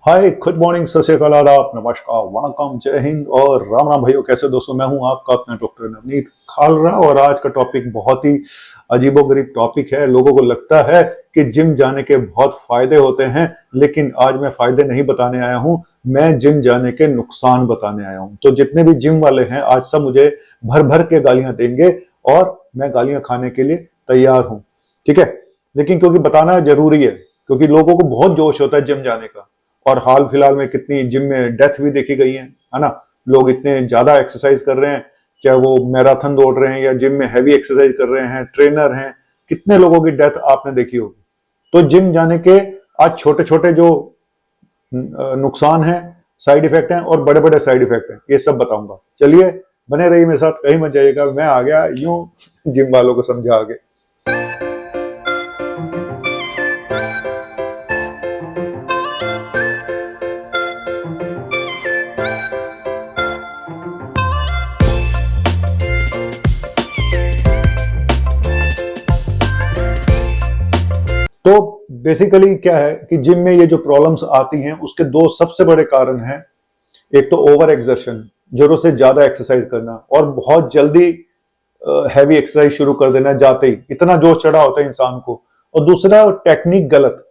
हाय, good morning, सत श्री अकाल, आदाब, नमस्कार, वणकम, जय हिंद और राम राम भाइयों। कैसे दोस्तों, मैं हूं आपका अपना डॉक्टर नवनीत खालरा और आज का टॉपिक बहुत ही अजीबोगरीब टॉपिक है। लोगों को लगता है कि जिम जाने के बहुत फायदे होते हैं, लेकिन आज मैं फायदे नहीं बताने आया हूं, मैं जिम जाने के नुकसान बताने आया हूं। तो जितने भी जिम वाले हैं आज सब मुझे भर भर के गालियां देंगे और मैं गालियां खाने के लिए तैयार हूं, ठीक है। लेकिन क्योंकि बताना जरूरी है, क्योंकि लोगों को बहुत जोश होता है जिम जाने का। और हाल फिलहाल में कितनी जिम में डेथ भी देखी गई है ना। लोग इतने ज्यादा एक्सरसाइज कर रहे हैं, चाहे वो मैराथन दौड़ रहे हैं या जिम में हैवी एक्सरसाइज कर रहे हैं, ट्रेनर हैं, कितने लोगों की डेथ आपने देखी होगी। तो जिम जाने के आज छोटे छोटे जो नुकसान हैं, साइड इफेक्ट हैं और बड़े बड़े साइड इफेक्ट हैं, ये सब बताऊंगा। चलिए बने रहिए मेरे साथ, कहीं मत जाइएगा। मैं आ गया यूं जिम वालों को समझा आगे। तो बेसिकली क्या है कि जिम में ये जो प्रॉब्लम्स आती हैं उसके दो सबसे बड़े कारण हैं। एक तो ओवर एक्सर्शन, जरूरत से ज्यादा एक्सरसाइज करना और बहुत जल्दी हैवी एक्सरसाइज शुरू कर देना, जाते ही इतना जोश चढ़ा होता है इंसान को। और दूसरा टेक्निक गलत,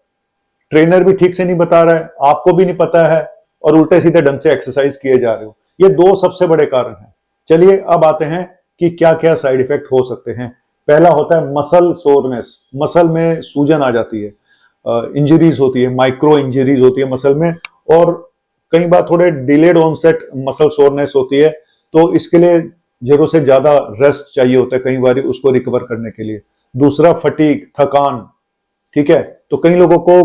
ट्रेनर भी ठीक से नहीं बता रहा है, आपको भी नहीं पता है और उल्टे सीधे ढंग से एक्सरसाइज किए जा रहे हो। ये दो सबसे बड़े कारण हैं। चलिए अब आते हैं कि क्या क्या साइड इफेक्ट हो सकते हैं। पहला होता है मसल सोरनेस, मसल में सूजन आ जाती है, इंजरीज होती है, माइक्रो इंजरीज होती है मसल में। और कई बार थोड़े डिलेड ऑनसेट मसल सोरनेस होती है, तो इसके लिए जरूरत से ज्यादा रेस्ट चाहिए होता है कई बार उसको रिकवर करने के लिए। दूसरा फटीग, थकान, ठीक है। तो कई लोगों को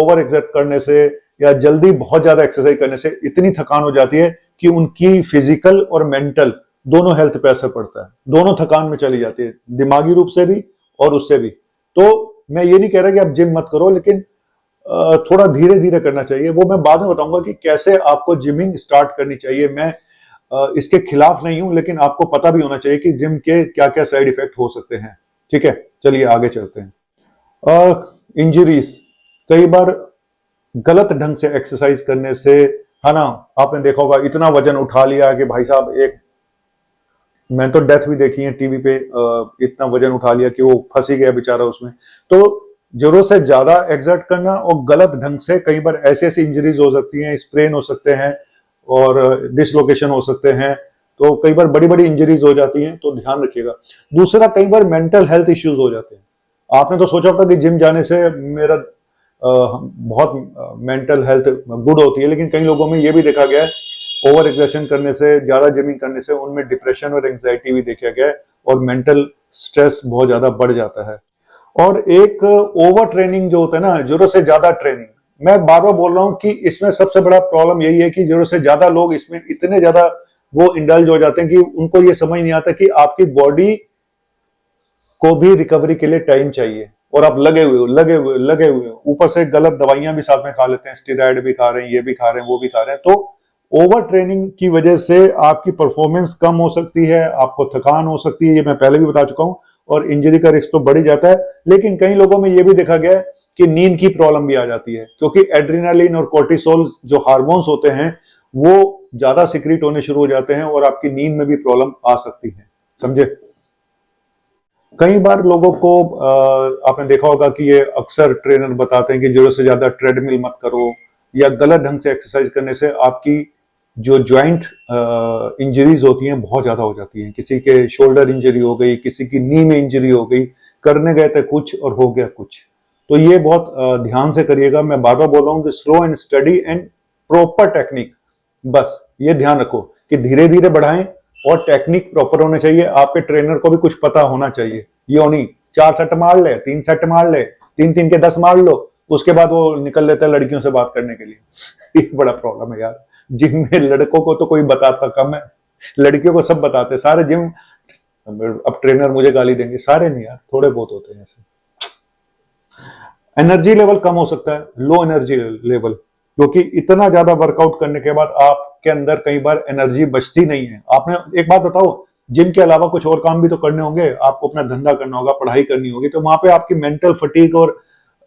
ओवर एक्सर्ट करने से या जल्दी बहुत ज्यादा एक्सरसाइज करने से इतनी थकान हो जाती है कि उनकी फिजिकल और मेंटल दोनों हेल्थ पे असर पड़ता है, दोनों थकान में चली जाती है, दिमागी रूप से भी और उससे भी। तो मैं ये नहीं कह रहा कि आप जिम मत करो, लेकिन थोड़ा धीरे धीरे करना चाहिए। वो मैं बाद में बताऊंगा कि कैसे आपको जिमिंग स्टार्ट करनी चाहिए। मैं इसके खिलाफ नहीं हूं, लेकिन आपको पता भी होना चाहिए कि जिम के क्या क्या साइड इफेक्ट हो सकते हैं, ठीक है। चलिए आगे चलते हैं। इंजरीज, कई बार गलत ढंग से एक्सरसाइज करने से, है ना, आपने देखा होगा इतना वजन उठा लिया कि भाई साहब, एक मैं तो डेथ भी देखी है टीवी पे, इतना वजन उठा लिया कि वो फंस ही गया बेचारा उसमें। तो जरूरत से ज्यादा एक्सर्ट करना और गलत ढंग से कई बार ऐसी ऐसी इंजरीज हो सकती हैं, स्प्रेन हो सकते हैं और डिसलोकेशन हो सकते हैं। तो कई बार बड़ी बड़ी इंजरीज हो जाती हैं, तो ध्यान रखिएगा। दूसरा, कई बार मेंटल हेल्थ इश्यूज हो जाते हैं। आपने तो सोचा होगा कि जिम जाने से मेरा बहुत मेंटल हेल्थ गुड होती है, लेकिन कई लोगों में यह भी देखा गया है, ओवर एक्सर्शन करने से, ज्यादा जिमिंग करने से उनमें डिप्रेशन और एंजाइटी भी देखा गया है और मेंटल स्ट्रेस बहुत ज्यादा बढ़ जाता है। और एक ओवर ट्रेनिंग जो होता है ना, जरूरत से ज्यादा ट्रेनिंग, मैं बार बार बोल रहा हूं कि इसमें सबसे बड़ा प्रॉब्लम यही है कि जरूरत से ज्यादा लोग इसमें इतने ज्यादा वो इंडल्ज हो जाते हैं कि उनको ये समझ नहीं आता कि आपकी बॉडी को भी रिकवरी के लिए टाइम चाहिए और आप लगे हुए हो, लगे हुए, लगे हुए हो। ऊपर से गलत दवाइयां भी साथ में खा लेते हैं, स्टेरॉइड भी खा रहे हैं, ये भी खा रहे हैं, वो भी खा रहे हैं। तो ओवर ट्रेनिंग की वजह से आपकी परफॉर्मेंस कम हो सकती है, आपको थकान हो सकती है, ये मैं पहले भी बता चुका हूं, और इंजरी का रिस्क तो बढ़ ही जाता है। लेकिन कई लोगों में यह भी देखा गया है कि नींद की प्रॉब्लम भी आ जाती है, क्योंकि एड्रेनालिन और कोर्टिसोल जो हार्मोन्स होते हैं वो ज्यादा सिक्रीट होने शुरू हो जाते हैं और आपकी नींद में भी प्रॉब्लम आ सकती है, समझे। कई बार लोगों को आपने देखा होगा कि ये अक्सर ट्रेनर बताते हैं कि जरूरत से ज्यादा ट्रेडमिल मत करो, या गलत ढंग से एक्सरसाइज करने से आपकी जो ज्वाइंट इंजरीज होती हैं बहुत ज्यादा हो जाती हैं। किसी के शोल्डर इंजरी हो गई, किसी की नी में इंजरी हो गई, करने गए थे कुछ और हो गया कुछ। तो ये बहुत ध्यान से करिएगा। मैं बार बार बोल रहा हूँ कि slow and study and proper technique, बस ये ध्यान रखो कि धीरे धीरे बढ़ाएं और टेक्निक प्रॉपर होने चाहिए। आपके ट्रेनर को भी कुछ पता होना चाहिए, ये नहीं 4 सेट मार ले, 3 सेट मार ले, 3 3 के 10 मार लो, उसके बाद वो निकल लेता है लड़कियों से बात करने के लिए। ये बड़ा प्रॉब्लम है यार, जिम में लड़कों को तो कोई बताता कम है, लड़कियों को सब बताते सारे जिम। अब ट्रेनर मुझे गाली देंगे, सारे नहीं यार, थोड़े बहुत होते हैं ऐसे। एनर्जी लेवल कम हो सकता है, लो एनर्जी लेवल, क्योंकि इतना ज्यादा वर्कआउट करने के बाद आपके अंदर कई बार एनर्जी बचती नहीं है। आपने एक बात बताओ, जिम के अलावा कुछ और काम भी तो करने होंगे, आपको अपना धंधा करना होगा, पढ़ाई करनी होगी, तो वहां पे आपकी मेंटल फटीग और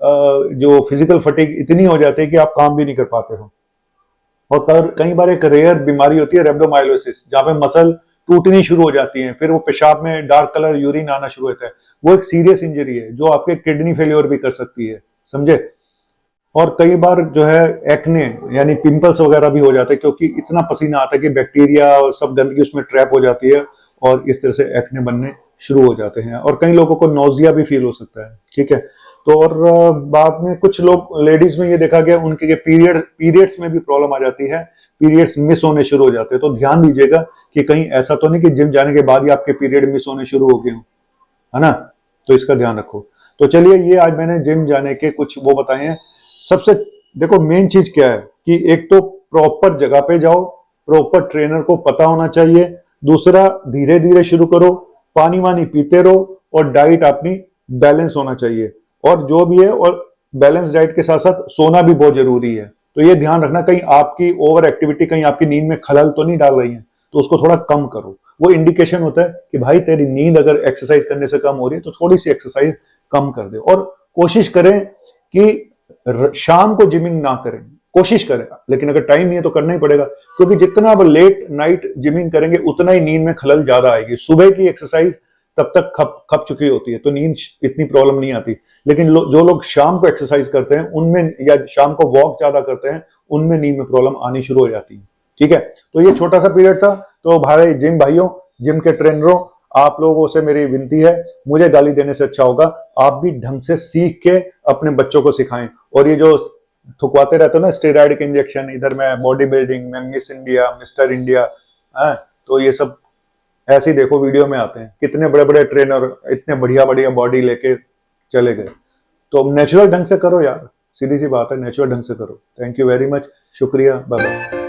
जो फिजिकल फटीग इतनी हो जाती है कि आप काम भी नहीं कर पाते हो। और कई बार एक रेयर बीमारी होती है रेब्डोमाइलोसिस, जहां पे मसल टूटनी शुरू हो जाती है, फिर वो पेशाब में डार्क कलर यूरिन आना शुरू होता है। वो एक सीरियस इंजरी है जो आपके किडनी फेलियर भी कर सकती है, समझे। और कई बार जो है एक्ने यानी पिंपल्स वगैरह भी हो जाते हैं, क्योंकि इतना पसीना आता है कि बैक्टीरिया और सब गंदगी उसमें ट्रैप हो जाती है और इस तरह से एक्ने बनने शुरू हो जाते हैं। और कई लोगों को नोजिया भी फील हो सकता है, ठीक है। तो और बाद में कुछ लोग लेडीज में ये देखा गया उनके पीरियड्स में भी प्रॉब्लम आ जाती है, पीरियड्स मिस होने शुरू हो जाते हैं। तो ध्यान दीजिएगा कि कहीं ऐसा तो नहीं कि जिम जाने के बाद ही आपके पीरियड मिस होने शुरू हो गए हो, है ना। तो इसका ध्यान रखो। तो चलिए, ये आज मैंने जिम जाने के कुछ वो बताए हैं। सबसे देखो मेन चीज क्या है कि एक तो प्रॉपर जगह पे जाओ, प्रॉपर ट्रेनर को पता होना चाहिए। दूसरा, धीरे धीरे शुरू करो, पानी वानी पीते रहो और डाइट अपनी बैलेंस होना चाहिए। और जो भी है, और बैलेंस डाइट के साथ साथ सोना भी बहुत जरूरी है। तो ये ध्यान रखना कहीं आपकी ओवर एक्टिविटी कहीं आपकी नींद में खलल तो नहीं डाल रही है, तो उसको थोड़ा कम करो। वो इंडिकेशन होता है कि भाई तेरी नींद अगर एक्सरसाइज करने से कम हो रही है तो थोड़ी सी एक्सरसाइज कम कर दे। और कोशिश करें कि शाम को जिमिंग ना करें, कोशिश करें, लेकिन अगर टाइम नहीं है तो करना ही पड़ेगा, क्योंकि जितना आप लेट नाइट जिमिंग करेंगे उतना ही नींद में खलल ज्यादा आएगी। सुबह की एक्सरसाइज तब तक खप चुकी होती है तो नींद इतनी प्रॉब्लम नहीं आती। लेकिन जो लोग शाम को एक्सरसाइज करते हैं उनमें, या शाम को वॉक ज्यादा करते हैं, उनमें नींद में प्रॉब्लम आनी शुरू हो जाती है, ठीक है। तो ये छोटा सा पीरियड था। तो भाई जिम भाइयों, जिम के ट्रेनरों, आप लोगों से मेरी विनती है, मुझे गाली देने से अच्छा होगा आप भी ढंग से सीख के अपने बच्चों को सिखाएं। और ये जो ठुकवाते रहते हो ना स्टेरॉइड के इंजेक्शन, इधर मैं बॉडी बिल्डिंग में मिस इंडिया, मिस्टर इंडिया, है, तो ये सब ऐसे ही देखो वीडियो में आते हैं, कितने बड़े बड़े ट्रेनर इतने बढ़िया बढ़िया बॉडी लेके चले गए। तो नेचुरल ढंग से करो यार, सीधी सी बात है, नेचुरल ढंग से करो। थैंक यू वेरी मच, शुक्रिया, बाय बाय।